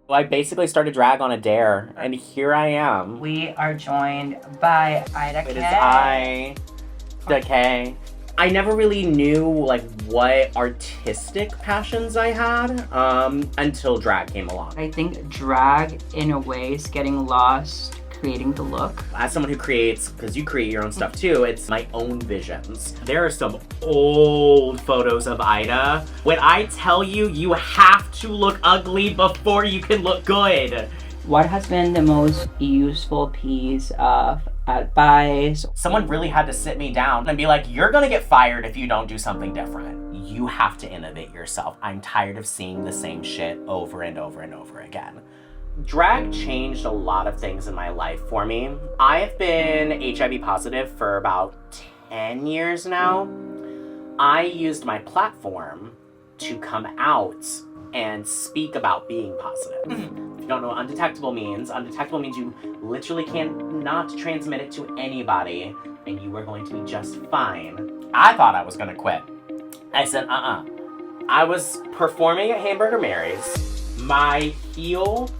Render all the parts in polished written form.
Well, I basically started drag on a dare, and here I am. We are joined by Ida It is K. I, the K. I never really knew like what artistic passions I had until drag came along. I think drag, in a way, is getting lost creating the look. As someone who creates, because you create your own stuff too, it's my own visions. There are some old photos of Ida. When I tell you, you have to look ugly before you can look good. What has been the most useful piece of advice? Someone really had to sit me down and be like, you're gonna get fired if you don't do something different. You have to innovate yourself. I'm tired of seeing the same shit over and over and over again. Drag changed a lot of things in my life for me. I've been HIV positive for about 10 years now. I used my platform to come out and speak about being positive. If you don't know what undetectable means you literally cannot transmit it to anybody and you are going to be just fine. I thought I was gonna quit. I said, I was performing at Hamburger Mary's. My heel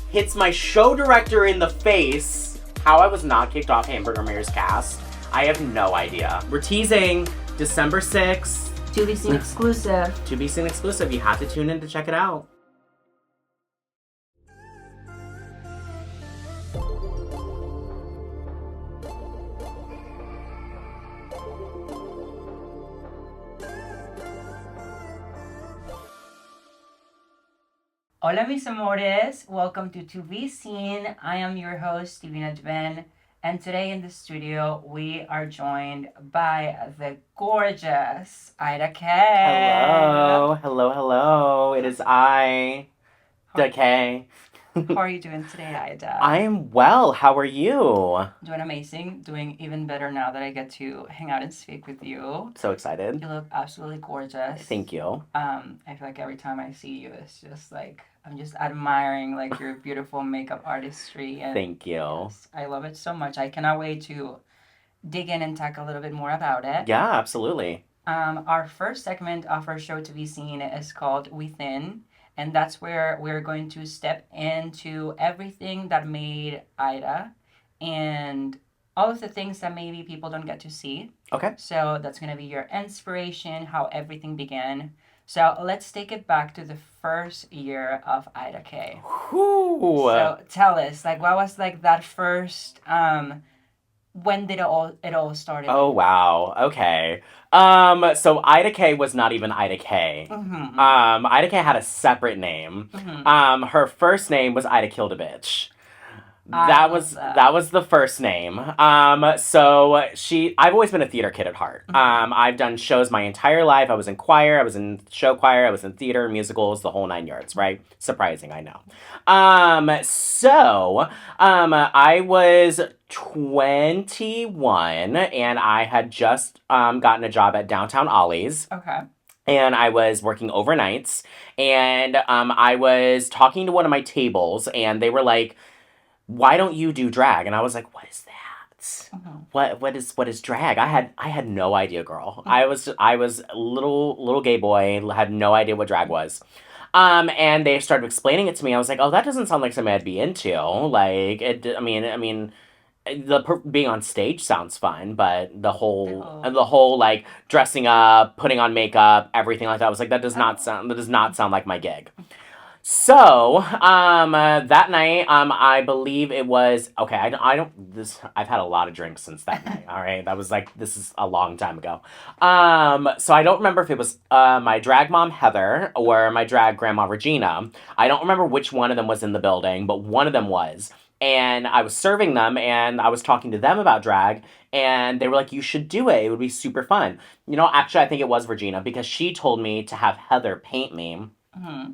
hits my show director in the face. How I was not kicked off Hamburger Mary's cast, I have no idea. We're teasing December 6th. To be seen exclusive. To be seen exclusive. You have to tune in to check it out. Hola mis amores, welcome to Be Seen. I am your host, Divina Duven, and today in the studio we are joined by the gorgeous Ida K. Hello. It is I, the K. How are you doing today, Ida? I am well. How are you? Doing amazing. Doing even better now that I get to hang out and speak with you. So excited. You look absolutely gorgeous. Thank you. I feel like every time I see you, it's just like I'm just admiring like your beautiful makeup artistry. And Thank you. yes, I love it so much. I cannot wait to dig in and talk a little bit more about it. Yeah, absolutely. Our first segment of our show to be seen is called Within. And that's where we're going to step into everything that made Ida and all of the things that maybe people don't get to see. Okay. So that's going to be your inspiration, how everything began. So let's take it back to the first year of Ida K. Whew. So tell us, like, what was like that first, when did it all started? Oh, wow. Okay. So Ida K was not even Ida K. Mm-hmm. Ida K had a separate name. Mm-hmm. Her first name was Ida Killed a Bitch. I That love was that. that was the first name. So I've always been a theater kid at heart. I've done shows my entire life. I was in choir, I was in show choir, I was in theater, musicals, the whole nine yards, right? Surprising, I know. I was 21 and I had just gotten a job at Downtown Ollie's. Okay. And I was working overnights, and I was talking to one of my tables, and they were like, "Why don't you do drag?" And I was like, "What is that? Mm-hmm. What is drag?" I had no idea, girl. I was a little gay boy, had no idea what drag was. And they started explaining it to me. I was like, "Oh, that doesn't sound like something I'd be into." Like it. I mean, being on stage sounds fun, but the whole like dressing up, putting on makeup, everything like that was like that does not sound like my gig. So, that night, I believe it was okay. I don't this. I've had a lot of drinks since that night. All right, that was like this is a long time ago. So I don't remember if it was my drag mom Heather or my drag grandma Regina. I don't remember which one of them was in the building, but one of them was. And I was serving them, and I was talking to them about drag, and they were like, "You should do it. It would be super fun." Actually, I think it was Regina because she told me to have Heather paint me. Mm-hmm.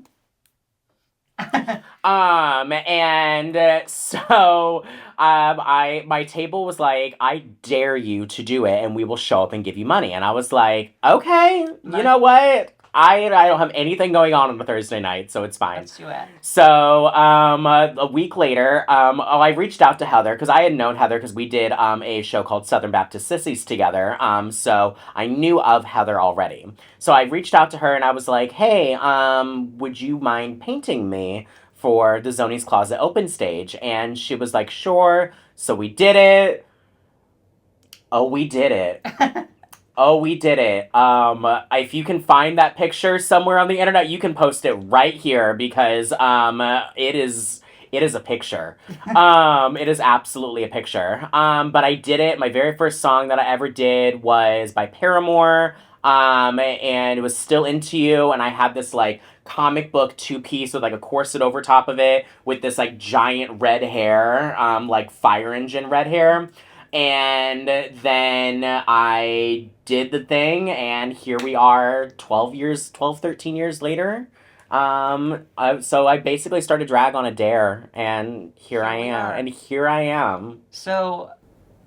My table was like, "I dare you to do it, and we will show up and give you money." And I was like, "Okay, you know what? I don't have anything going on a Thursday night, so it's fine." Let's do it. So, a week later, I reached out to Heather because I had known Heather because we did a show called Southern Baptist Sissies together. So I knew of Heather already. So I reached out to her and I was like, "Hey, would you mind painting me for the Zoni's Closet open stage. And she was like, sure. So we did it. Oh, we did it. Oh, we did it. If you can find that picture somewhere on the internet, you can post it right here because it is a picture. It is absolutely a picture. But I did it. My very first song that I ever did was by Paramore. And it was Still Into You, and I had this like comic book two piece with like a corset over top of it with this like giant red hair, like fire engine red hair. And then I did the thing, and here we are 13 years later. So I basically started drag on a dare, and here I Here we am. are. And here I am. So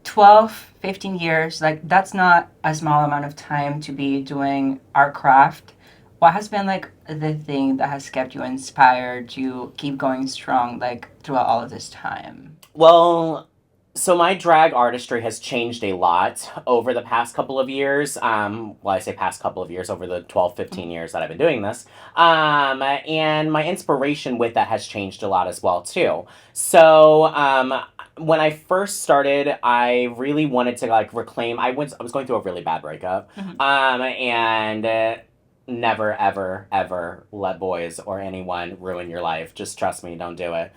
12, 15 years, like that's not a small amount of time to be doing our craft. What has been like the thing that has kept you inspired to keep going strong like throughout all of this time? Well, so my drag artistry has changed a lot over the past couple of years. Well, I say past couple of years, over the 12, 15 years that I've been doing this. And my inspiration with that has changed a lot as well, too. So, when I first started, I really wanted to like reclaim. I was going through a really bad breakup. Mhm. And never ever ever let boys or anyone ruin your life. Just trust me, don't do it.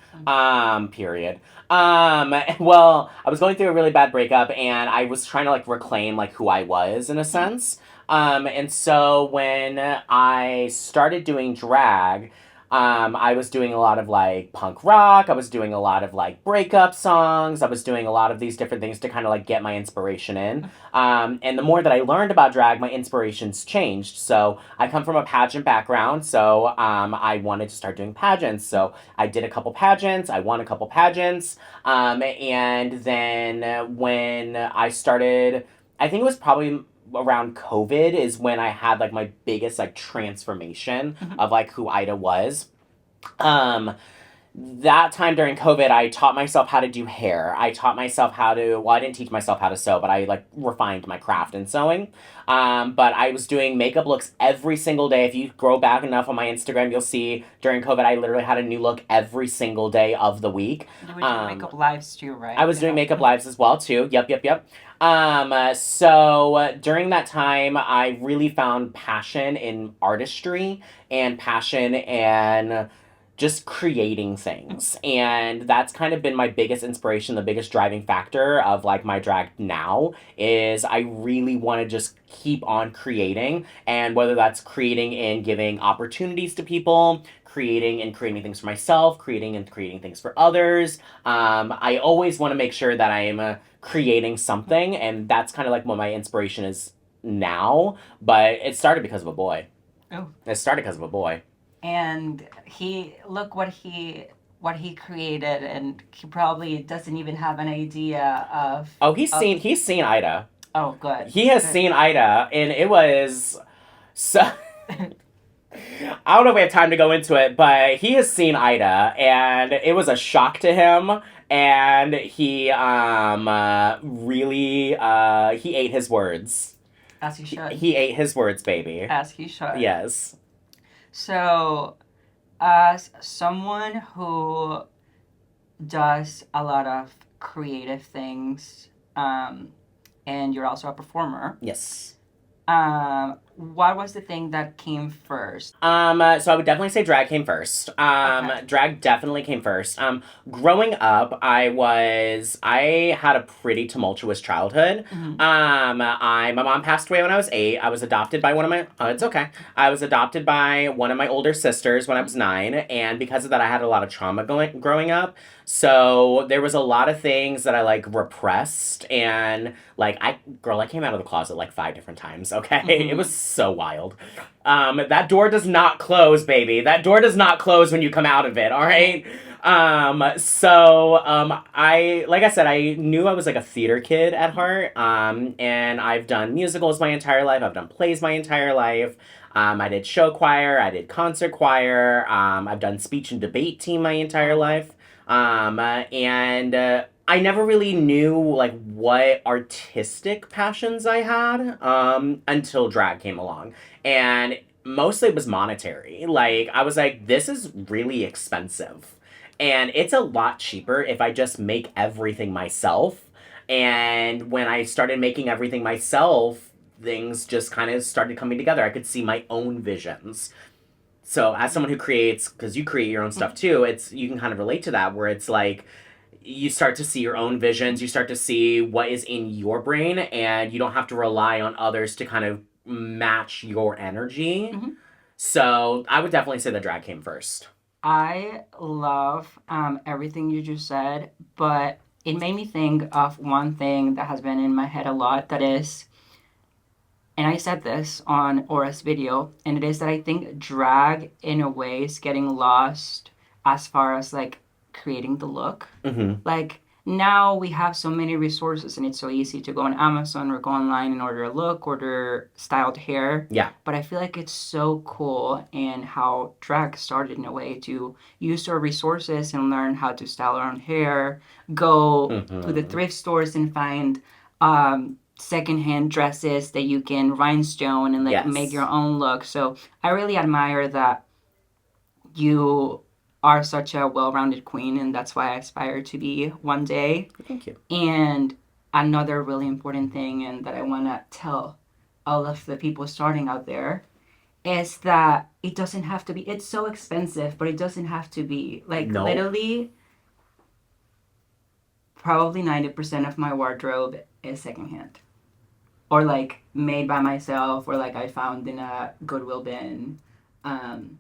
Period. Well, I was going through a really bad breakup and I was trying to like reclaim like who I was in a sense. And so when I started doing drag, I was doing a lot of like punk rock. I was doing a lot of like breakup songs. I was doing a lot of these different things to kind of like get my inspiration in. And the more that I learned about drag, my inspirations changed. So I come from a pageant background, so I wanted to start doing pageants. So I did a couple pageants. I won a couple pageants. And then when I started, I think it was probably around COVID is when I had like my biggest like transformation Mhm. of like who Ida was. Um, that time during COVID, I taught myself how to do hair. I taught myself how to, well, I didn't teach myself how to sew, but I like refined my craft in sewing. But I was doing makeup looks every single day. If you scroll back enough on my Instagram, you'll see during COVID, I literally had a new look every single day of the week. You were doing makeup lives too, right? I was doing makeup lives as well too. Yep, yep, yep. So during that time, I really found passion in artistry and passion in just creating things. And that's kind of been my biggest inspiration, the biggest driving factor of like my drag now is I really want to just keep on creating. And whether that's creating and giving opportunities to people, creating things for myself, creating and creating things for others. I always want to make sure that I am creating something, and that's kind of like what my inspiration is now. But it started because of a boy. Oh. It started because of a boy. And he look what he created, and he probably doesn't even have an idea of. Oh, he's seen Ida. Oh, good. He has Good. seen Ida, and it was so. I don't know if we have time to go into it, but he has seen Ida, and it was a shock to him. And he really he ate his words. As he should. He ate his words, baby. As he should. Yes. So, as someone who does a lot of creative things, and you're also a performer, Yes. what was the thing that came first? So I would definitely say drag came first. Okay. Drag definitely came first. Growing up, I had a pretty tumultuous childhood. Mhm. My mom passed away when I was 8. I was adopted by one of my, oh, it's okay. I was adopted by one of my older sisters when I was 9, and because of that, I had a lot of trauma growing up. So there was a lot of things that I like repressed, and like I came out of the closet like 5 different times. Okay, Mhm. It was so wild. That door does not close, baby. That door does not close when you come out of it. All right. Like I said, I knew I was like a theater kid at heart. And I've done musicals my entire life. I've done plays my entire life. I did show choir. I did concert choir. I've done speech and debate team my entire life. And I never really knew like what artistic passions I had until drag came along. And mostly it was monetary. Like, I was like, this is really expensive. And it's a lot cheaper if I just make everything myself. And when I started making everything myself, things just kind of started coming together. I could see my own visions. So, as someone who creates, because you create your own stuff too, it's you can kind of relate to that where it's like you start to see your own visions, you start to see what is in your brain, and you don't have to rely on others to kind of match your energy. Mm-hmm. So I would definitely say the drag came first. I love everything you just said, but it made me think of one thing that has been in my head a lot. That is, and I said this on Aura's video, and it is that I think drag in a way is getting lost as far as like creating the look. Mm-hmm. Like now we have so many resources and it's so easy to go on Amazon or go online and order a look, order styled hair. Yeah. But I feel like it's so cool in how drag started in a way to use our resources and learn how to style our own hair, go to the Mm-hmm. thrift stores and find secondhand dresses that you can rhinestone and like make your Yes. own look. So I really admire that you are such a well-rounded queen, and that's why I aspire to be one day. Thank you. And another really important thing, and that I want to tell all of the people starting out there, is that it doesn't have to be. It's so expensive, but it doesn't have to be. Like No. literally, probably 90% of my wardrobe is secondhand, or like made by myself, or like I found in a Goodwill bin. Um,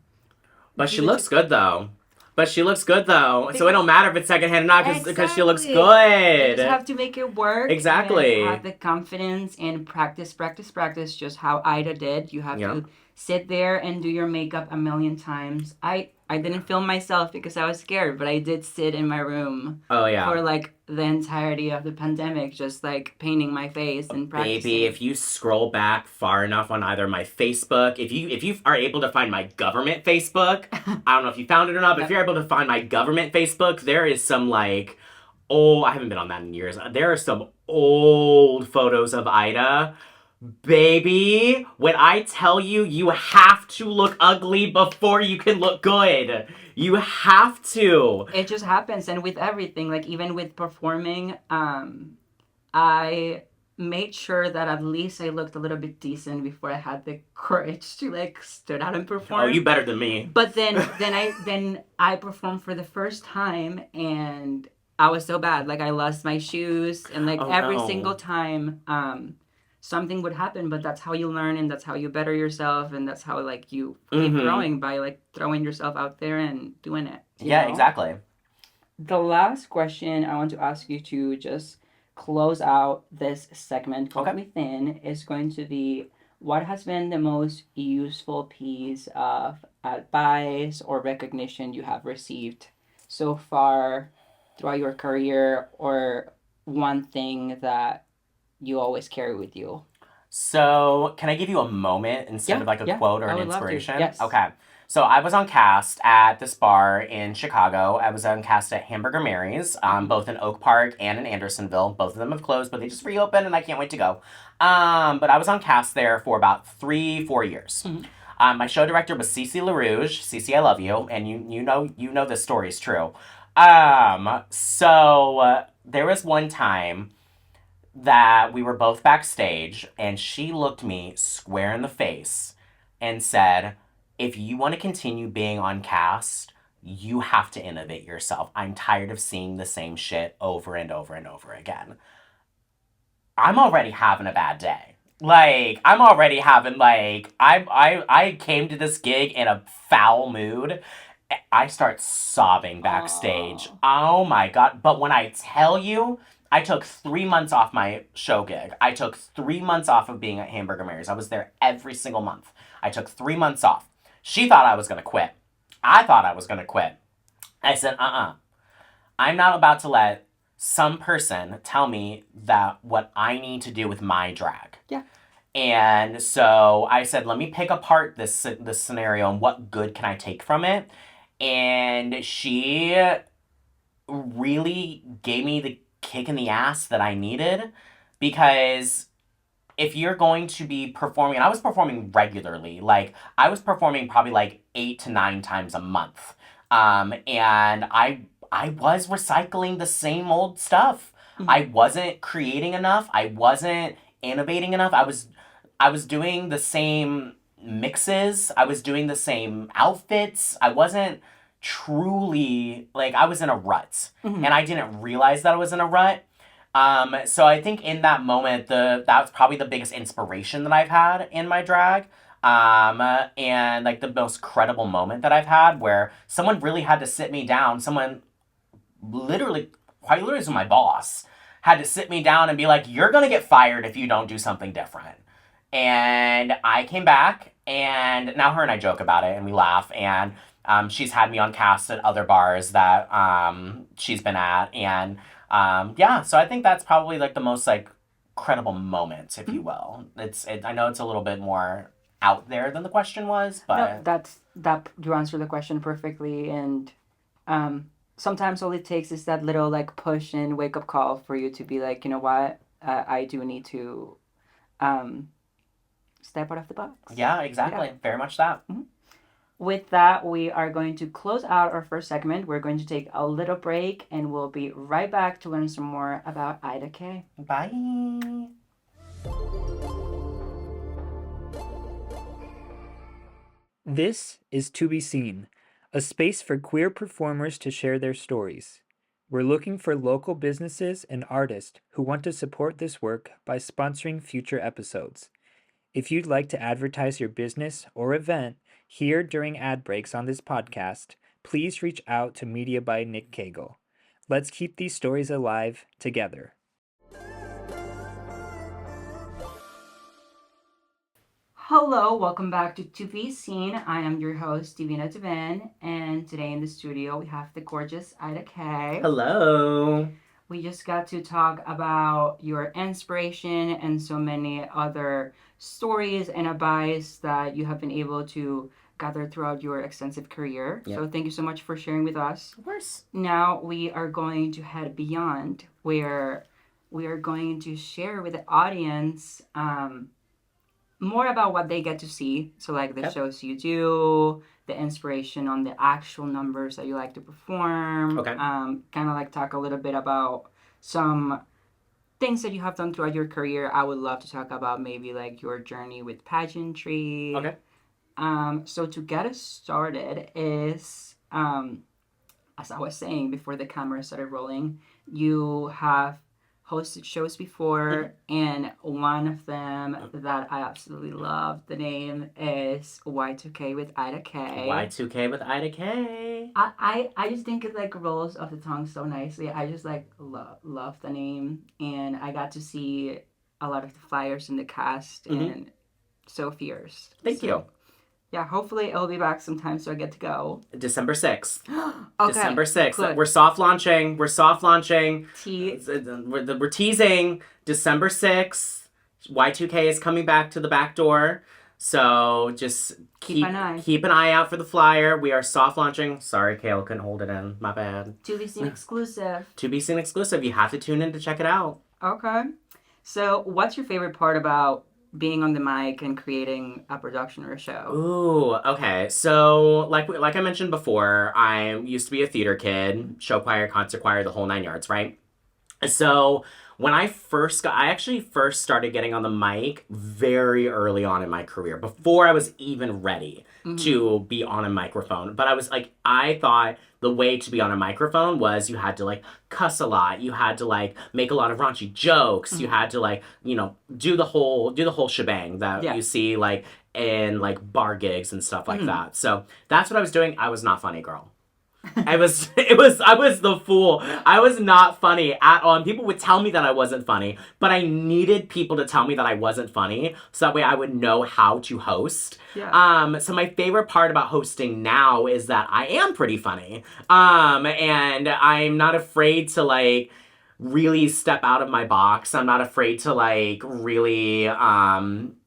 But she due to looks good though. But she looks good though. So it because don't matter if it's secondhand or not because she looks exactly. You just good. have to make it work and have Exactly. the confidence and practice, practice, practice, just how Ida did. You have Yep. to sit there and do your makeup a million times. I didn't film myself because I was scared, but I did sit in my room Oh yeah. for like the entirety of the pandemic, just like painting my face and Baby, practicing. if you scroll back far enough on either my Facebook, if you are able to find my government Facebook, I don't know if you found it or not, but if Yep. you're able to find my government Facebook, there is some like oh, I haven't been on that in years. There are some old photos of Ida. Baby, when I tell you you have to look ugly before you can look good. You have to. It just happens, and with everything, like even with performing, I made sure that at least I looked a little bit decent before I had the courage to like stood out and Oh, you perform. better than me. But then I performed for the first time and I was so bad. Like I lost my shoes and like Oh every single no. time something would happen, but that's how you learn and that's how you better yourself and that's how like you keep Mm-hmm. growing by like throwing yourself out there and doing it, you Yeah, know? exactly. The last question I want to ask you to just close out this segment called Okay. Within is going to be, what has been the most useful piece of advice or recognition you have received so far throughout your career, or one thing that you always carry with you? So, can I give you a moment instead Yeah, of like a yeah, quote or I an would love to. inspiration? Yes. Okay. So, I was on cast at this bar in Chicago. I was on cast at Hamburger Mary's, Mm-hmm. both in Oak Park and in Andersonville. Both of them have closed, but they just reopened and I can't wait to go. But I was on cast there for about 3, 4 years. Mm-hmm. My show director was Cece LaRouge. Cece, I love you, and you know this story is true. There was one time that we were both backstage and she looked me square in the face and said, if you want to continue being on cast, you have to innovate yourself. I'm tired of seeing the same shit over and over and over again. I'm already having a bad day. Like, I'm already having like I came to this gig in a foul mood. I start sobbing backstage. Oh. Oh my god. But when I tell you, I took 3 months off my show gig. I took 3 months off of being at Hamburger Mary's. I was there every single month. I took 3 months off. She thought I was gonna quit. I thought I was gonna quit. I said, I'm not about to let some person tell me that what I need to do with my drag. Yeah. And so I said, let me pick apart this scenario and what good can I take from it. And she really gave me the kick in the ass that I needed because if you're going to be performing, and I was performing regularly, like I was performing probably like 8 to 9 times a month, and I was recycling the same old stuff. Mhm. I wasn't creating enough. I wasn't innovating enough. I was doing the same mixes. I was doing the same outfits. I wasn't truly like I was in a rut, Mhm. and I didn't realize that I was in a rut. So I think in that moment, that's probably the biggest inspiration that I've had in my drag. And like the most credible moment that I've had where someone really had to sit me down. Someone literally, quite literally, was my boss, had to sit me down and be like, "You're gonna get fired if you don't do something different." And I came back, and now her and I joke about it and we laugh. And she's had me on cast at other bars that she's been at, and yeah. So I think that's probably like the most like credible moment, if you Mhm. will. I know it's a little bit more out there than the question was, No, but that you answered the question perfectly, and um, sometimes all it takes is that little like push and wake up call for you to be like, you know what, I do need to um, step out of the box. yeah, Yeah. exactly, very much that. Mhm. With that, we are going to close out our first segment. We're going to take a little break, and we'll be right back to learn some more about Ida K. Bye. This is To Be Seen, a space for queer performers to share their stories. We're looking for local businesses and artists who want to support this work by sponsoring future episodes. If you'd like to advertise your business or event here during ad breaks on this podcast, please reach out to Media by Nick Cagle. Let's keep these stories alive together. Hello, welcome back to Be Seen. I am your host, Divina Duven, and today in the studio we have the gorgeous Ida K. Hello. We just got to talk about your inspiration and so many other stories and advice that you have been able to gather throughout your extensive career. Yep. So thank you so much for sharing with us. Of course. Now we are going to head beyond where we are going to share with the audience more about what they get to see. So, like the Yep. shows you do, the inspiration on the actual numbers that you like to perform. Okay. Kind of like talk a little bit about some things that you have done throughout your career. I would love to talk about maybe like your journey with pageantry. Okay. So to get us started is as I was saying before the camera started rolling, you have hosted shows before, and one of them that I absolutely love, the name is Y2K with Ida K. Y2K with Ida K. I just think it like rolls off the tongue so nicely. I just like love the name, and I got to see a lot of the flyers in the cast, and so fierce. Thank you. Yeah, hopefully it'll be back sometime so I get to go. December 6th. Okay. December 6th. Good. We're soft launching. We're teasing December 6th. Y2K is coming back to the back door. So just keep an eye out for the flyer. We are soft launching. Sorry, Cagle couldn't hold it in. My bad. To Be Seen exclusive. To Be Seen exclusive. You have to tune in to check it out. Okay. So what's your favorite part about being on the mic and creating a production or a show? Ooh, okay. So, like I mentioned before, I used to be a theater kid, show choir, concert choir, the whole 9 yards, right? So, when I actually first started getting on the mic very early on in my career, before I was even ready to be on a microphone. But I thought the way to be on a microphone was you had to like cuss a lot, you had to like make a lot of raunchy jokes, you had to like, do the whole shebang that you see like in like bar gigs and stuff like that. So that's what I was doing. I was not funny, girl. I was the fool. I was not funny at all. And people would tell me that I wasn't funny, but I needed people to tell me that I wasn't funny so that way I would know how to host. Yeah. So my favorite part about hosting now is that I am pretty funny. And I'm not afraid to like really step out of my box. I'm not afraid to like really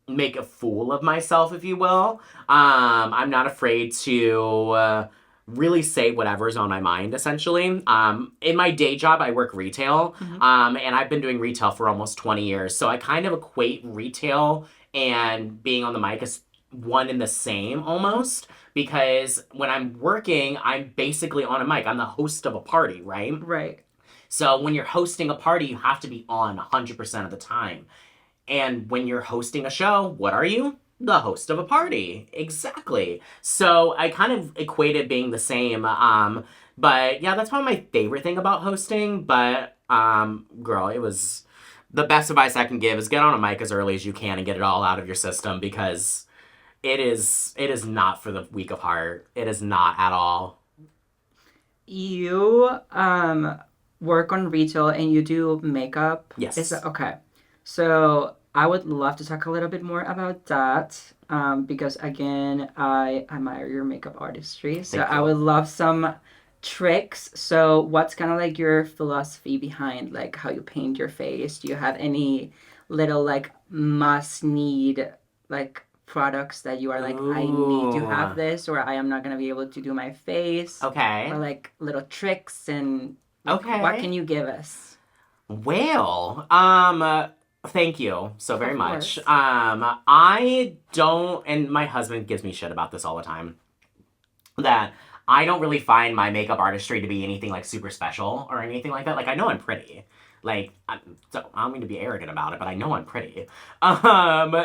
make a fool of myself, if you will. I'm not afraid to really say whatever's on my mind, essentially. In my day job, I work retail, and I've been doing retail for almost 20 years. So I kind of equate retail and being on the mic as one and the same almost. Because when I'm working, I'm basically on a mic. I'm the host of a party, right? Right. So when you're hosting a party, you have to be on 100% of the time. And when you're hosting a show, what are you? The host of a party. Exactly. So I kind of equated being the same. But yeah, that's probably my favorite thing about hosting. But girl, it was the best advice I can give is get on a mic as early as you can and get it all out of your system because it is not for the weak of heart. It is not at all. You work on retail and you do makeup. Yes. Is that okay? So I would love to talk a little bit more about that. Because again, I admire your makeup artistry. So Thank I you. would love some tricks. So what's kind of like your philosophy behind like how you paint your face? Do you have any little like must need like products that you are like, I need to have Ooh. this or I am not gonna be able to do my face? Okay. Or like little tricks and like, what can Okay. you give us? Well, thank you so very Of much. course. I don't, and my husband gives me shit about this all the time, that I don't really find my makeup artistry to be anything like super special or anything like that. Like, I know I'm pretty. Like, so I don't mean to be arrogant about it, but I know I'm pretty.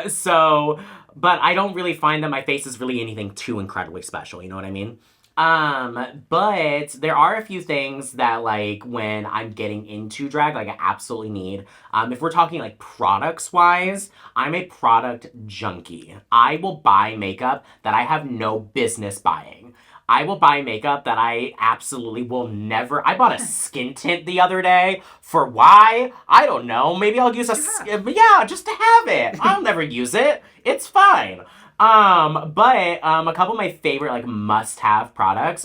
So, but I don't really find that my face is really anything too incredibly special. You know what I mean? But there are a few things that like when I'm getting into drag, like I absolutely need. If we're talking like products wise, I'm a product junkie. I will buy makeup that I have no business buying. I will buy makeup that I absolutely will never. I bought a skin tint the other day. For why? I don't know. Maybe I'll use yeah, just to have it. I'll never use it. It's fine. But a couple of my favorite like must-have products.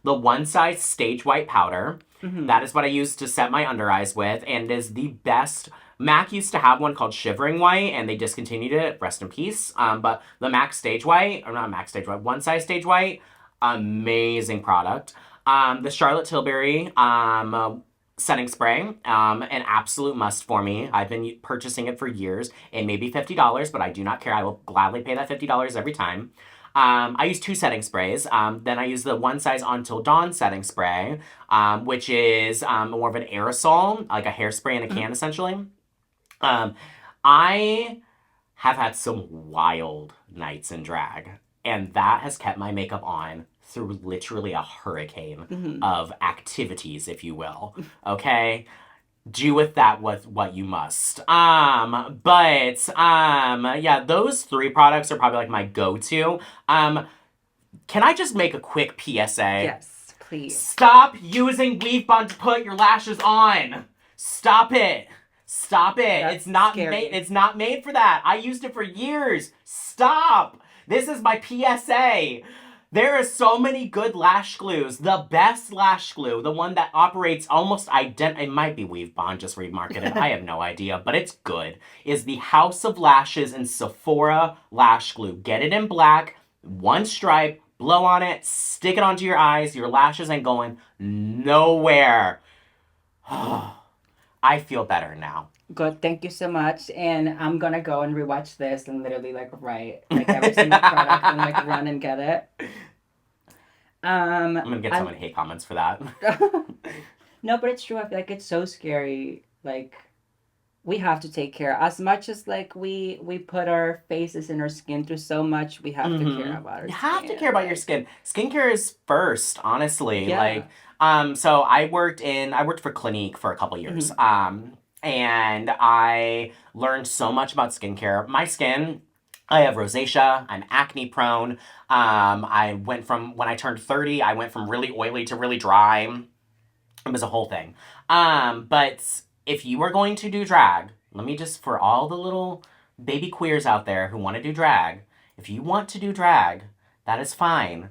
The One Size Stage White powder. Mm-hmm. That is what I use to set my under eyes with, and it is the best. MAC used to have one called Shivering White, and they discontinued it. Rest in peace. But the MAC Stage White, or not MAC Stage White, One Size Stage White, amazing product. The Charlotte Tilbury setting spray, an absolute must for me. I've been purchasing it for years. It may be $50, but I do not care. I will gladly pay that $50 every time. I use two setting sprays. Then I use the One Size Until Dawn setting spray, which is more of an aerosol, like a hairspray in a can, essentially. I have had some wild nights in drag, and that has kept my makeup on through literally a hurricane of activities, if you will. Okay? Do with that what you must. Yeah, those three products are probably like my go-to. Can I just make a quick PSA? Yes, please. Stop using weave bond to put your lashes on. Stop it. Stop it. That's it's not scary. made it's not made for that. I used it for years. Stop. This is my PSA. There are so many good lash glues. The best lash glue, the one that operates almost it might be Weave Bond, just remarketed. I have no idea, but it's good, is the House of Lashes and Sephora lash glue. Get it in black, one stripe, blow on it, stick it onto your eyes. Your lashes ain't going nowhere. I feel better now. Good, thank you so much. And I'm gonna go and rewatch this and literally like write like every single product and like run and get it. I'm gonna get so many hate comments for that. No, but it's true. I feel like it's so scary. Like we have to take care. As much as like we put our faces and our skin through so much, we have to care about our You skin. have to care about your skin. Skincare is first, honestly. Yeah. So I worked for Clinique for a couple years. And I learned so much about skincare. My skin, I have rosacea. I'm acne prone. I went from when I turned 30, I went from really oily to really dry. It was a whole thing. But if you are going to do drag, let me just, for all the little baby queers out there who want to do drag, if you want to do drag, that is fine.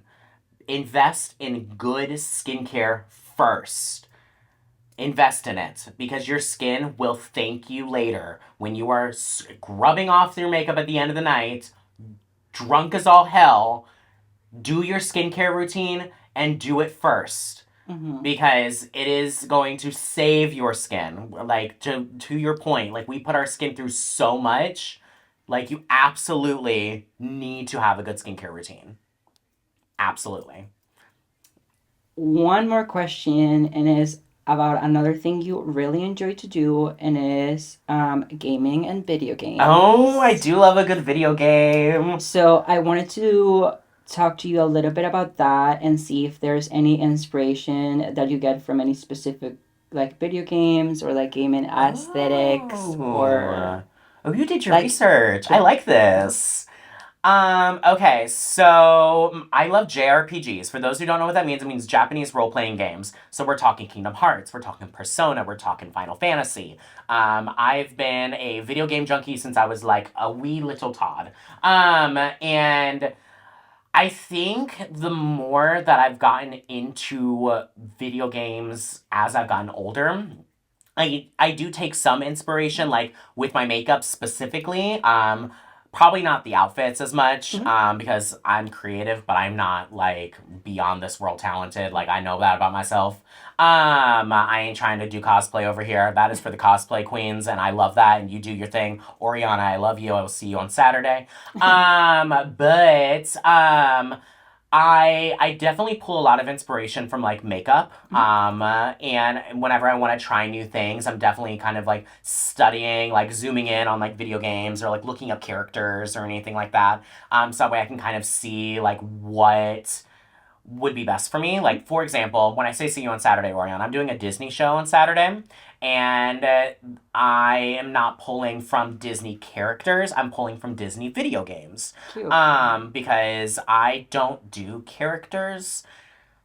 Invest in good skincare first. Invest in it because your skin will thank you later when you are scrubbing off your makeup at the end of the night, drunk as all hell. Do your skincare routine and do it first Mm-hmm. because it is going to save your skin. Like to your point, like we put our skin through so much, like you absolutely need to have a good skincare routine. Absolutely. One more question, and is about another thing you really enjoy to do, and is gaming and video Oh, I games. do love a good video game. So I wanted to talk to you a little bit about that and see if there's any inspiration that you get from any specific like video games or like gaming aesthetics or Oh. Oh, you did your like research. I yeah. like this. Okay, so I love JRPGs. For those who don't know what that means, it means Japanese role playing games. So we're talking Kingdom Hearts, we're talking Persona, we're talking Final Fantasy. I've been a video game junkie since I was like a wee little Todd. And I think the more that I've gotten into video games as I've gotten older, I do take some inspiration, like with my makeup specifically. Probably not the outfits as much, Mhm. because I'm creative, but I'm not like beyond this world talented. Like I know that about myself. I ain't trying to do cosplay over here. That is for the cosplay queens, and I love that. And you do your thing, Oriana. I love you. I will see you on Saturday. But I definitely pull a lot of inspiration from like makeup. And whenever I want to try new things, I'm definitely kind of like studying, like zooming in on like video games or like looking up characters or anything like that. So that way I can kind of see like what would be best for me. Like, for example, when I say see you on Saturday, Orion, I'm doing a Disney show on Saturday, and I am not pulling from Disney characters, I'm pulling from Disney video games. Cute. Because I don't do characters.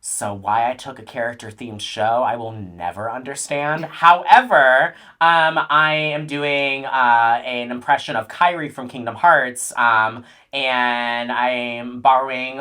So why I took a character themed show, I will never understand. However, I am doing an impression of Kyrie from Kingdom Hearts, and I'm borrowing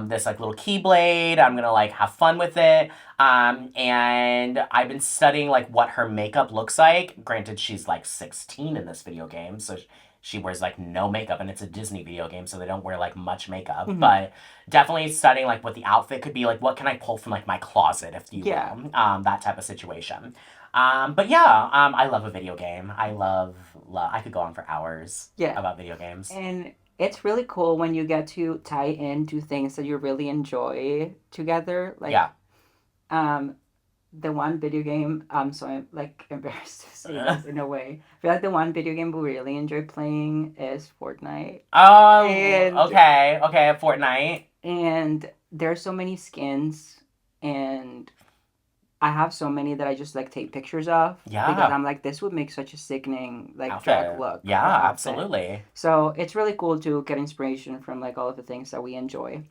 this like little keyblade. I'm gonna like have fun with it. And I've been studying like what her makeup looks like. Granted, she's like 16 in this video game, so she wears like no makeup, and it's a Disney video game, so they don't wear like much makeup. Mhm. But definitely studying like what the outfit could be, like what can I pull from like my closet, if you Yeah. will, that type of situation. But yeah, I love a video game. I could go on for hours Yeah. about video games. And it's really cool when you get to tie into things that you really enjoy together. Like Yeah. um the one video game, so I'm like embarrassed to say this in a way. I feel like the one video game we really enjoy playing is Fortnite. And Okay, Fortnite. and there's so many skins, and I have so many that I just like take pictures of because Yeah. I'm like, this would make such a sickening like drag Outfit. look. Yeah, or outfit. absolutely. So it's really cool to get inspiration from like all of the things that we enjoy.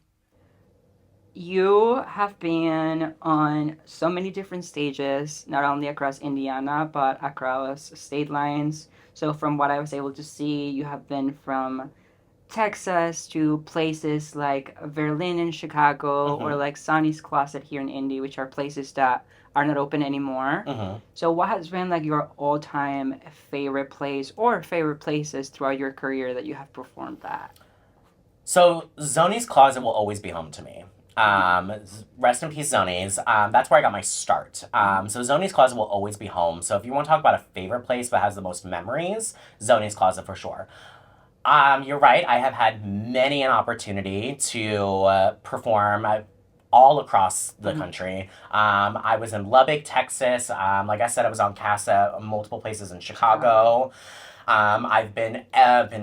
You have been on so many different stages, not only across Indiana, but across state lines. So, from what I was able to see, you have been from Texas to places like Berlin in Chicago or Mm-hmm. like Sonny's Closet here in Indy, which are places that are not open anymore. Mm-hmm. So, what has been like your all time favorite place or favorite places throughout your career that you have performed at? So Zoni's Closet will always be home to me. Rest in peace, Zoni's. That's where I got my start. So Zoni's Closet will always be home. So if you want to talk about a favorite place that has the most memories, Zoni's Closet for sure. You're right. I have had many an opportunity to perform all across the country. I was in Lubbock, Texas. Like I said, I was on cast at multiple places in Chicago. I've been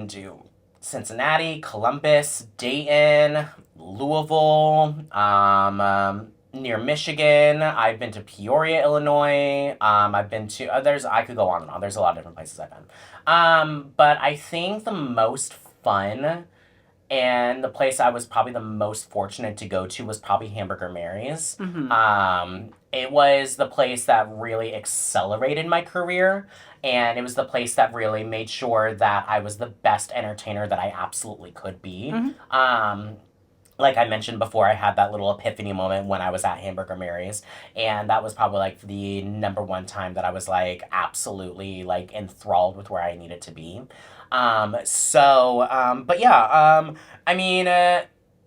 to Cincinnati, Columbus, Dayton, Louisville, near Michigan. I've been to Peoria, Illinois. I've been to there's I could go on and on. There's a lot of different places I've been. But I think the most fun and the place I was probably the most fortunate to go to was probably Hamburger Mary's. It was the place that really accelerated my career, and it was the place that really made sure that I was the best entertainer that I absolutely could be. Like I mentioned before, I had that little epiphany moment when I was at Hamburger Mary's, and that was probably like the number one time that I was like absolutely like enthralled with where I needed to be. But yeah, I mean,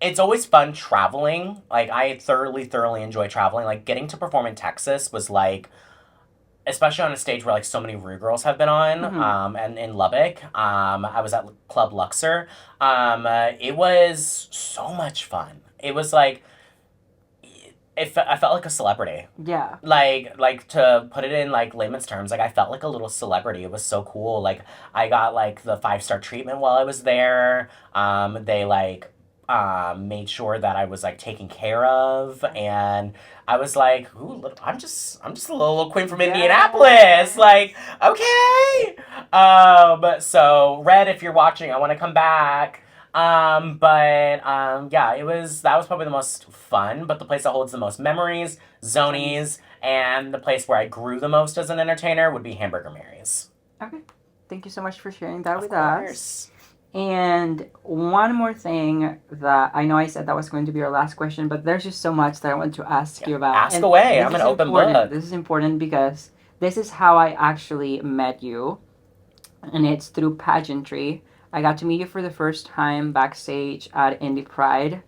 it's always fun traveling. Like, I thoroughly enjoy traveling. Like, getting to perform in Texas was like, especially on a stage where like so many Rue girls have been on, Mhm. and in Lubbock, I was at Club Luxor. It was so much fun. It was like, I felt like a celebrity. Yeah. Like to put it in like layman's terms, like I felt like a little celebrity. It was so cool. Like I got like the 5-star treatment while I was there. They like made sure that I was like taken care of, and I was like, ooh, I'm just a little queen from Yeah. Indianapolis. Like, okay. So Red, if you're watching, I want to come back. Yeah, that was probably the most fun, but the place that holds the most memories, Zonies, and the place where I grew the most as an entertainer would be Hamburger Mary's. Okay. Thank you so much for sharing that Of with us. course. And one more thing that I know I said that was going to be our last question, but there's just so much that I want to ask you about. Ask And away. this I'm an is open important. book. This is important because this is how I actually met you, and it's through pageantry. I got to meet you for the first time backstage at Indy Pride.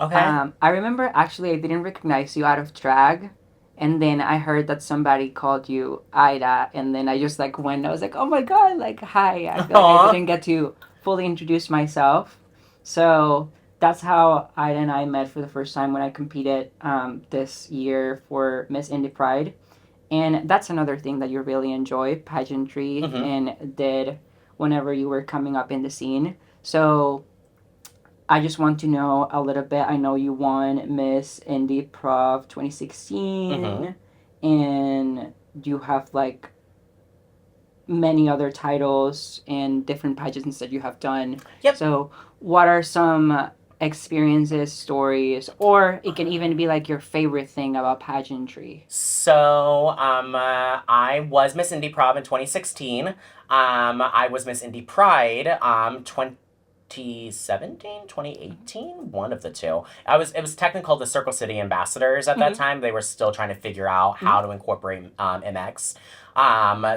Okay. I remember actually I didn't recognize you out of drag, and then I heard that somebody called you Ida, and then I just like went. I was like, oh my god, like hi. I feel like I Aww. didn't get to fully introduce myself, so that's how Ida and I met for the first time when I competed this year for Miss Indy Pride, and that's another thing that you really enjoy pageantry Mm-hmm. and did whenever you were coming up in the scene. So I just want to know a little bit. I know you won Miss Indy Prov 2016, Mm-hmm. and you have like many other titles and different pageants that you have done. Yep. So, what are some experiences, stories, or it can even be like your favorite thing about pageantry? So, I was Miss Indy Prov in 2016. I was Miss Indy Pride, 2017, 2018, one of the two. It was technically called the Circle City Ambassadors at that time. They were still trying to figure out how to incorporate MX. I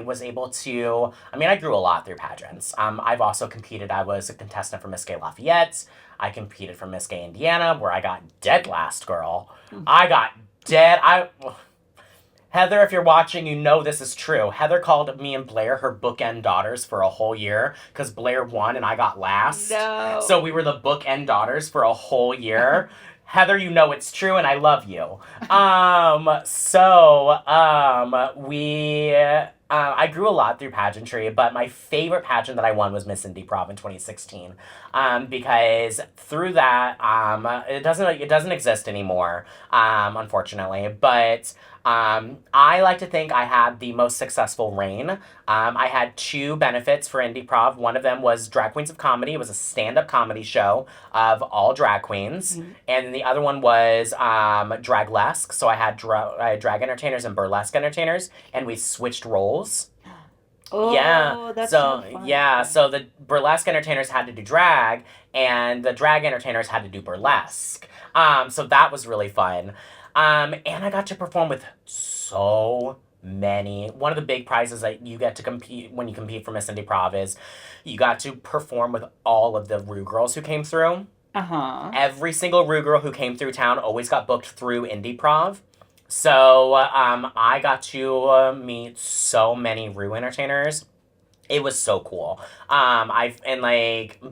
was able to, I mean, I grew a lot through pageants. I've also competed. I was a contestant for Miss Gay Lafayette. I competed for Miss Gay Indiana, where I got dead last, girl. I got dead. Heather, if you're watching, you know this is true. Heather called me and Blair her bookend daughters for a whole year because Blair won and I got last. No. So we were the bookend daughters for a whole year. Heather, you know it's true and I love you. I grew a lot through pageantry, but my favorite pageant that I won was Miss Indy Prov in 2016. Because through that, it doesn't exist anymore, unfortunately. But I like to think I had the most successful reign. I had two benefits for Indie Prov. One of them was Drag Queens of Comedy. It was a stand-up comedy show of all drag queens. And the other one was Draglesque. So I had drag entertainers and burlesque entertainers, and we switched roles. Oh, Yeah. that's So so fun. yeah, so the burlesque entertainers had to do drag, and the drag entertainers had to do burlesque. So that was really fun. And I got to perform with so many. One of the big prizes that you get to compete when you compete for Miss Indie Prov is you got to perform with all of the Rue girls who came through. Uh-huh. Every single Rue girl who came through town always got booked through Indie Prov. So I got to meet so many Rue entertainers. It was so cool.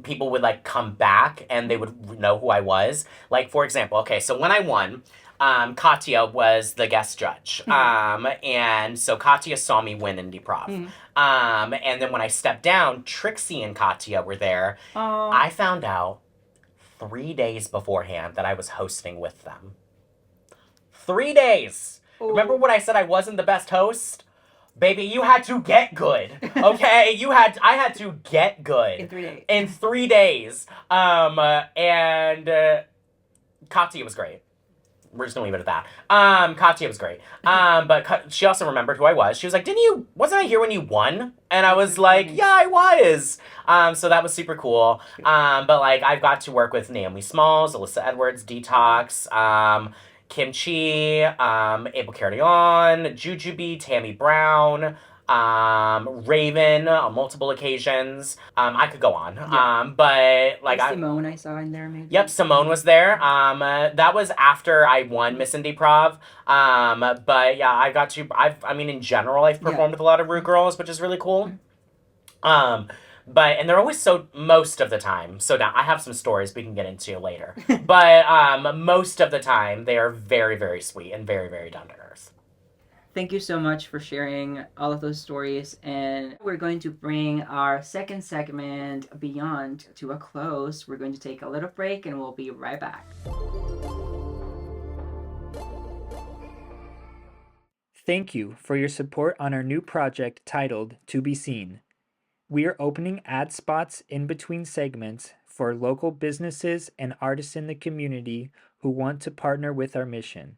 People would like come back and they would know who I was. Like, for example, okay, so when I won, Katya was the guest judge. And so Katya saw me win Indie Prov. And then when I stepped down, Trixie and Katya were there. Oh. I found out 3 days beforehand that I was hosting with them. 3 days. Ooh. Remember when I said I wasn't the best host? Baby, you had to get good. Okay? I had to get good. In 3 days. In 3 days. Katya was great. We're just gonna leave it at that. Katya was great. But she also remembered who I was. She was like, wasn't I here when you won? And I was like, yeah, I was. So that was super cool. But like, I've got to work with Naomi Smalls, Alyssa Edwards, Detox, Kim Chi, Abel Carrion, Jujubee, Tammy Brown, Raven on multiple occasions. I could go on. Yeah. But like Simone I saw in there maybe. Yep, Simone was there. That was after I won Miss Indy Prov. But yeah, I mean, in general, I've performed with a lot of rude girls, which is really cool. And they're always most of the time. So now I have some stories we can get into later. But most of the time, they are very, very sweet and very, very down to earth. Thank you so much for sharing all of those stories. And we're going to bring our second segment, Beyond, to a close. We're going to take a little break and we'll be right back. Thank you for your support on our new project titled To Be Seen. We are opening ad spots in between segments for local businesses and artists in the community who want to partner with our mission.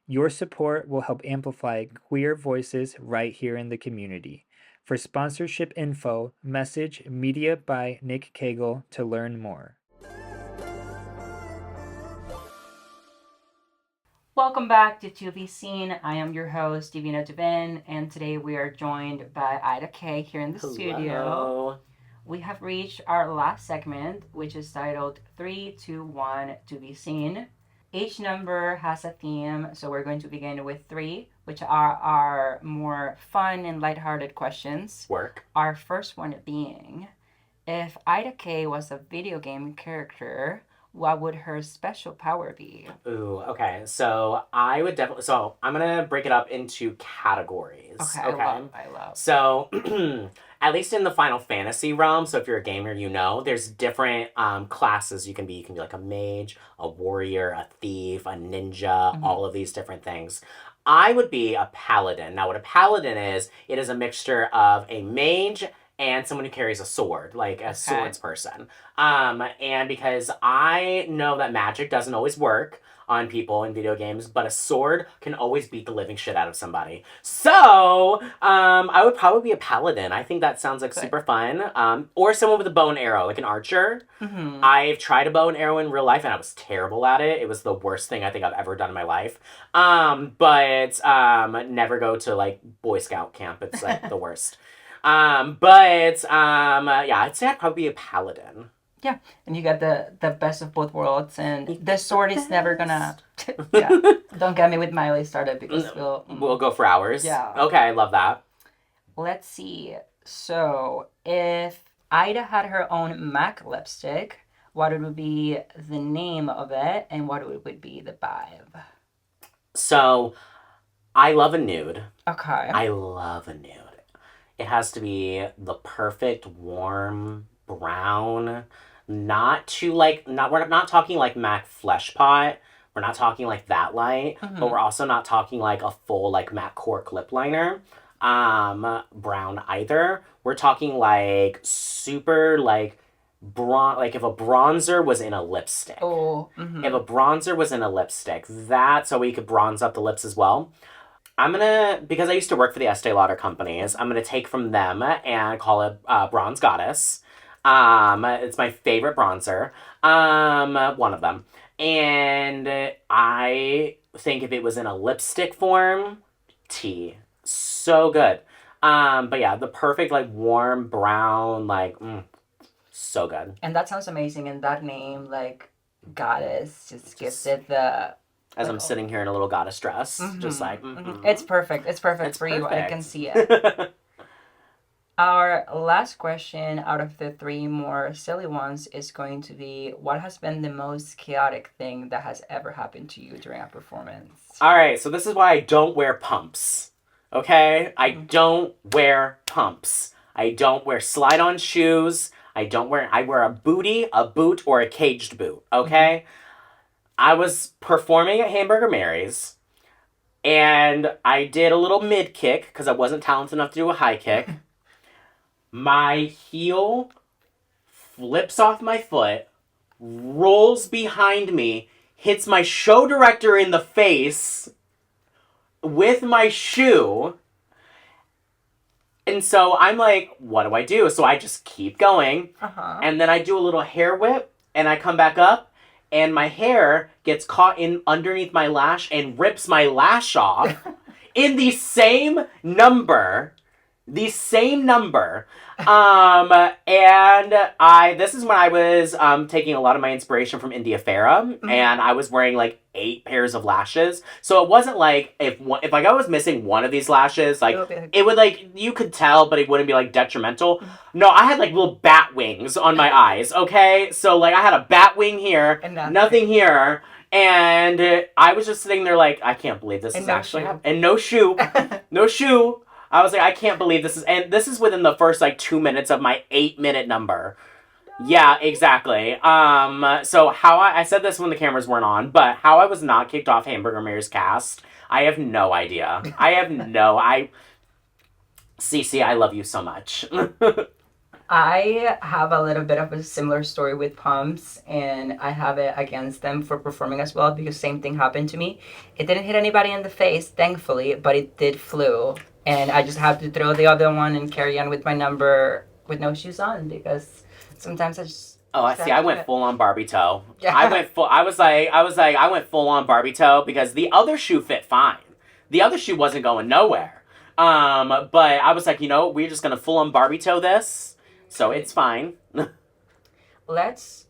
Your support will help amplify queer voices right here in the community. For sponsorship info, message Media by Nick Cagle to learn more. Welcome back to Be Seen. I am your host, Divina Duven, and today we are joined by Ida K here in the studio. We have reached our last segment, which is titled 3, 2, 1, To Be Seen. Each number has a theme, so we're going to begin with 3, which are our more fun and lighthearted questions. Work. Our first one being, if Ida K was a video game character, what would her special power be? Ooh, okay. So I would definitely. So I'm gonna break it up into categories. Okay. I love. So, at least in the Final Fantasy realm, so if you're a gamer, you know there's different classes you can be. You can be like a mage, a warrior, a thief, a ninja, all of these different things. I would be a paladin. Now, what a paladin is, it is a mixture of a mage and someone who carries a sword, like a swords person. And because I know that magic doesn't always work on people in video games, but a sword can always beat the living shit out of somebody. So, I would probably be a paladin. I think that sounds like super fun. Or someone with a bow and arrow, like an archer. Mm-hmm. I've tried a bow and arrow in real life, and I was terrible at it. It was the worst thing I think I've ever done in my life. But never go to, like, Boy Scout camp. It's, like, the worst. Yeah, I'd say I'd probably be a paladin. Yeah, and you got the best of both worlds, and the sword is never gonna. Don't get me with Miley started because we'll go for hours. Yeah. Okay, I love that. Let's see. So, if Ida had her own MAC lipstick, what would be the name of it, and what would be the vibe? So, I love a nude. Okay. I love a nude. It has to be the perfect warm brown, not too we're not talking like MAC Flesh Pot. We're not talking like that light, but we're also not talking like a full like MAC Cork lip liner, brown either. We're talking like super like like if a bronzer was in a lipstick. Oh. If a bronzer was in a lipstick, so we could bronze up the lips as well. Because I used to work for the Estee Lauder companies, I'm gonna take from them and call it Bronze Goddess. It's my favorite bronzer. One of them. And I think if it was in a lipstick form, tea. So good. But yeah, the perfect, like, warm brown, like, so good. And that sounds amazing, and that name, like, Goddess, just gives it the... As I'm sitting here in a little goddess dress, just like... It's perfect. It's perfect for you. I can see it. Our last question out of the 3 more silly ones is going to be, what has been the most chaotic thing that has ever happened to you during a performance? All right, so this is why I don't wear pumps, okay? I don't wear pumps. I don't wear slide-on shoes. I wear a bootie, a boot, or a caged boot, okay? I was performing at Hamburger Mary's, and I did a little mid-kick, because I wasn't talented enough to do a high kick. My heel flips off my foot, rolls behind me, hits my show director in the face with my shoe. And so I'm like, what do I do? So I just keep going. And then I do a little hair whip, and I come back up, and my hair gets caught in underneath my lash and rips my lash off in the same number. The same number. And this is when I was taking a lot of my inspiration from India, and I was wearing like 8 pairs of lashes. So it wasn't like if like I was missing one of these lashes, like it would like you could tell, but it wouldn't be like detrimental. No, I had like little bat wings on my eyes. Okay, so like I had a bat wing here, And nothing here. And I was just sitting there like, I can't believe this is no actually shoe. happening. And no shoe. No shoe. I was like, I can't believe this is, and this is within the first like 2 minutes of my 8-minute number. Yeah, exactly. So how I said this when the cameras weren't on, but how I was not kicked off Hamburger Mayor's cast, I have no idea. Cece, I love you so much. I have a little bit of a similar story with pumps, and I have it against them for performing as well because same thing happened to me. It didn't hit anybody in the face, thankfully, but it did flew, and I just have to throw the other one and carry on with my number with no shoes on because sometimes I just. Oh, I see. I went full on Barbie toe. Yeah. I went full on Barbie toe because the other shoe fit fine. The other shoe wasn't going nowhere. But I was like, we're just gonna full on Barbie toe this. So it's fine. Let's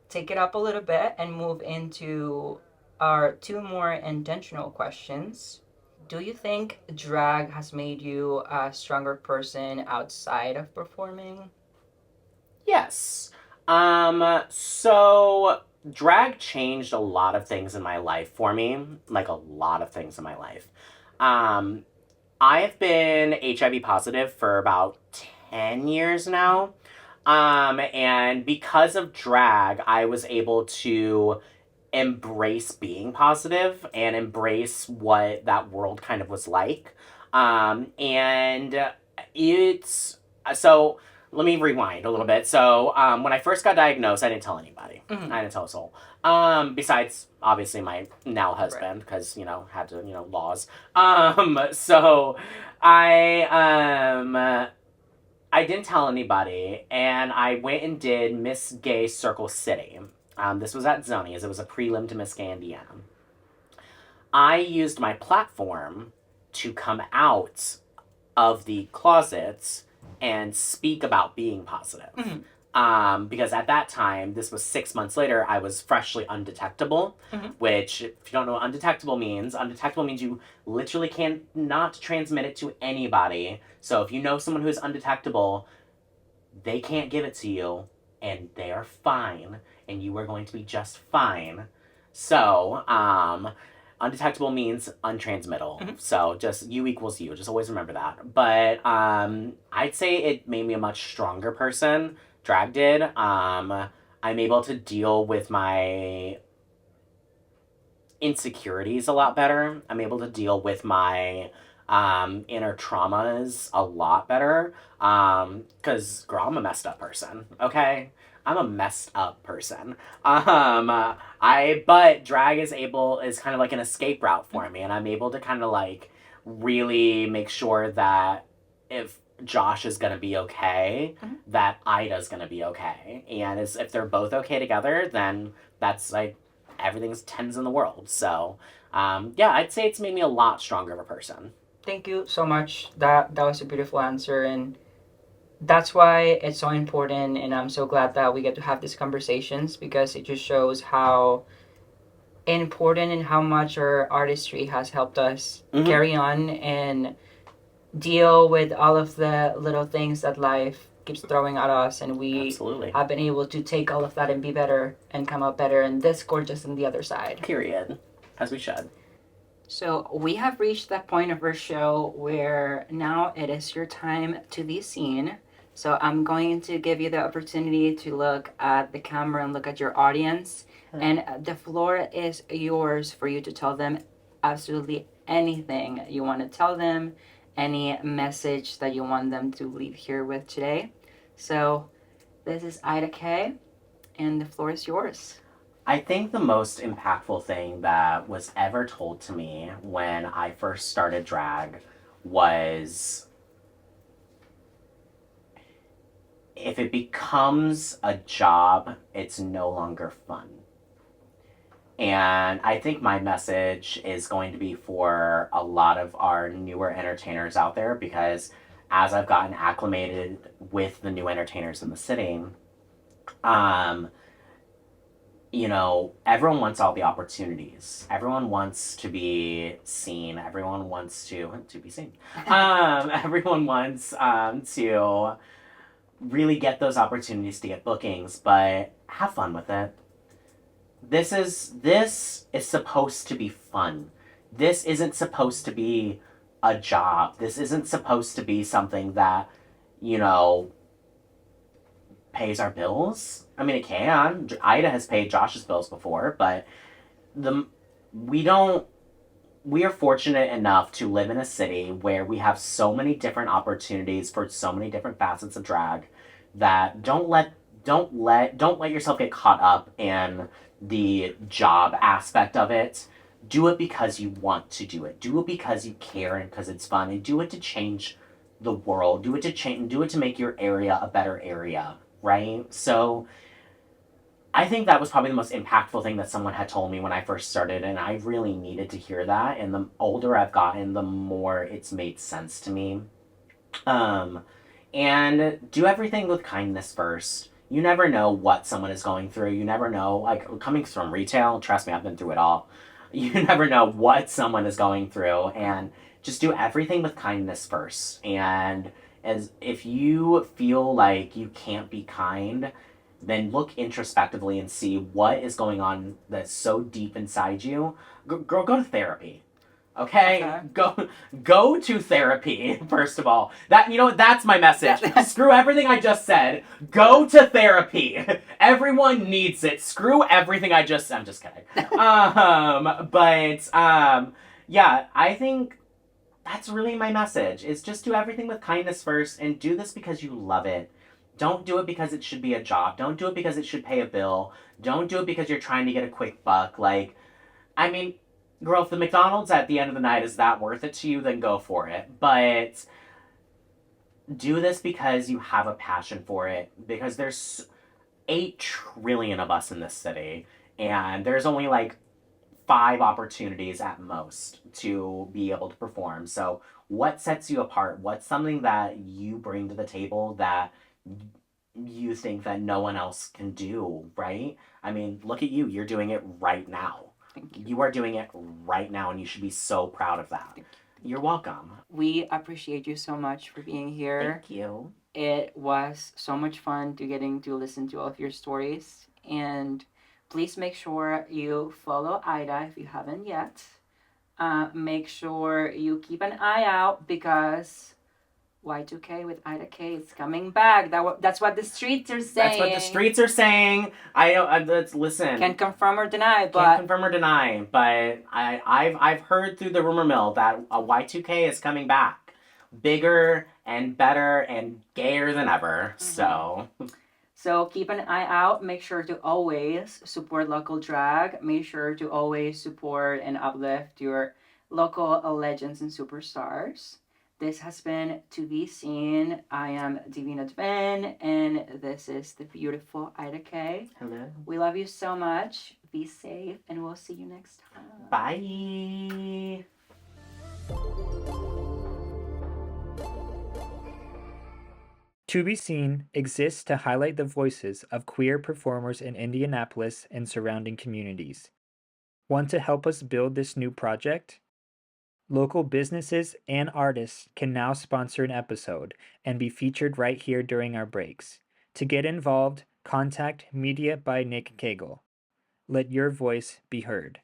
take it up a little bit and move into our 2 more intentional questions. Do you think drag has made you a stronger person outside of performing? Yes. So drag changed a lot of things in my life for me. Like a lot of things in my life. Um, I have been HIV positive for about 10 years now. And because of drag, I was able to embrace being positive and embrace what that world kind of was like. And it's so let me rewind a little bit. So, when I first got diagnosed, I didn't tell anybody. Mhm. I didn't tell a soul. Besides, obviously, my now husband, because, had to, laws. So, I didn't tell anybody, and I went and did Miss Gay Circle City. This was at Zonies. It was a prelim to Miss Gay Indiana. I used my platform to come out of the closets and speak about being positive. Mhm. Because at that time, this was 6 months later, I was freshly undetectable, which, if you don't know what undetectable means you literally cannot transmit it to anybody. So if you know someone who's undetectable, they can't give it to you, and they are fine, and you are going to be just fine. So, undetectable means untransmittable. So just U equals U. Just always remember that. But I'd say it made me a much stronger person. Drag did. I'm able to deal with my insecurities a lot better. I'm able to deal with my inner traumas a lot better. Because, girl, I'm a messed up person, okay? I'm a messed up person. But drag is kind of like an escape route for me, and I'm able to kind of like really make sure that if Josh is gonna be okay, that Ida's gonna be okay. And if they're both okay together, then that's like everything's tens in the world. So, yeah, I'd say it's made me a lot stronger of a person. Thank you so much. That was a beautiful answer, and that's why it's so important. And I'm so glad that we get to have these conversations because it just shows how important and how much our artistry has helped us carry on and deal with all of the little things that life keeps throwing at us, and we Absolutely. have been able to take all of that and be better and come out better and this gorgeous on the other side. Period. As we should. So we have reached that point of our show where now it is your time to be seen. So I'm going to give you the opportunity to look at the camera and look at your audience. And the floor is yours for you to tell them absolutely anything you want to tell them, any message that you want them to leave here with today. So this is Ida K, and the floor is yours. I think the most impactful thing that was ever told to me when I first started drag was if it becomes a job, it's no longer fun. And I think my message is going to be for a lot of our newer entertainers out there because as I've gotten acclimated with the new entertainers in the city, um, you know, everyone wants all the opportunities. Everyone wants to be seen. Everyone wants to be seen. Everyone wants to really get those opportunities to get bookings, but have fun with it. This is supposed to be fun. This isn't supposed to be a job. This isn't supposed to be something that, you know, pays our bills. I mean, it can. Ida has paid Josh's bills before, but the we don't we are fortunate enough to live in a city where we have so many different opportunities for so many different facets of drag that don't let yourself get caught up in the job aspect of it. Do it because you want to do it. Do it because you care and because it's fun, and do it to change the world. Do it to make your area a better area, right? So I think that was probably the most impactful thing that someone had told me when I first started, and I really needed to hear that. And the older I've gotten, the more it's made sense to me. Um, and do everything with kindness first. You never know what someone is going through. You never know, like, coming from retail, trust me, I've been through it all. You never know what someone is going through, and just do everything with kindness first. And as if you feel like you can't be kind, then look introspectively and see what is going on that's so deep inside you. Girl, go to therapy. Okay? Okay. Go to therapy, first of all. That, you know what, that's my message. Screw everything I just said. Go to therapy. Everyone needs it. Screw everything I just I'm just kidding. Yeah, I think that's really my message. Is just do everything with kindness first, and do this because you love it. Don't do it because it should be a job. Don't do it because it should pay a bill. Don't do it because you're trying to get a quick buck. Like, I mean, girl, if the McDonald's at the end of the night is that worth it to you, then go for it. But do this because you have a passion for it. Because there's 8 trillion of us in this city, and there's only like 5 opportunities at most to be able to perform. So, what sets you apart? What's something that you bring to the table that you think that no one else can do, right? I mean, look at you. You're doing it right now. Thank you. You are doing it right now, and you should be so proud of that. You're welcome. We appreciate you so much for being here. Thank you. It was so much fun getting to listen to all of your stories. And please make sure you follow Ida if you haven't yet. Make sure you keep an eye out because Y2K with Ida K is coming back. That's what the streets are saying. That's what the streets are saying. I don't. Listen. Can't confirm or deny, but Can't confirm or deny. But I've heard through the rumor mill that a Y2K is coming back, bigger and better and gayer than ever. Mm-hmm. So keep an eye out. Make sure to always support local drag. Make sure to always support and uplift your local legends and superstars. This has been To Be Seen. I am Divina Duven, and this is the beautiful Ida K. Hello. We love you so much. Be safe, and we'll see you next time. Bye. To Be Seen exists to highlight the voices of queer performers in Indianapolis and surrounding communities. Want to help us build this new project? Local businesses and artists can now sponsor an episode and be featured right here during our breaks. To get involved, contact Media by Nick Cagle. Let your voice be heard.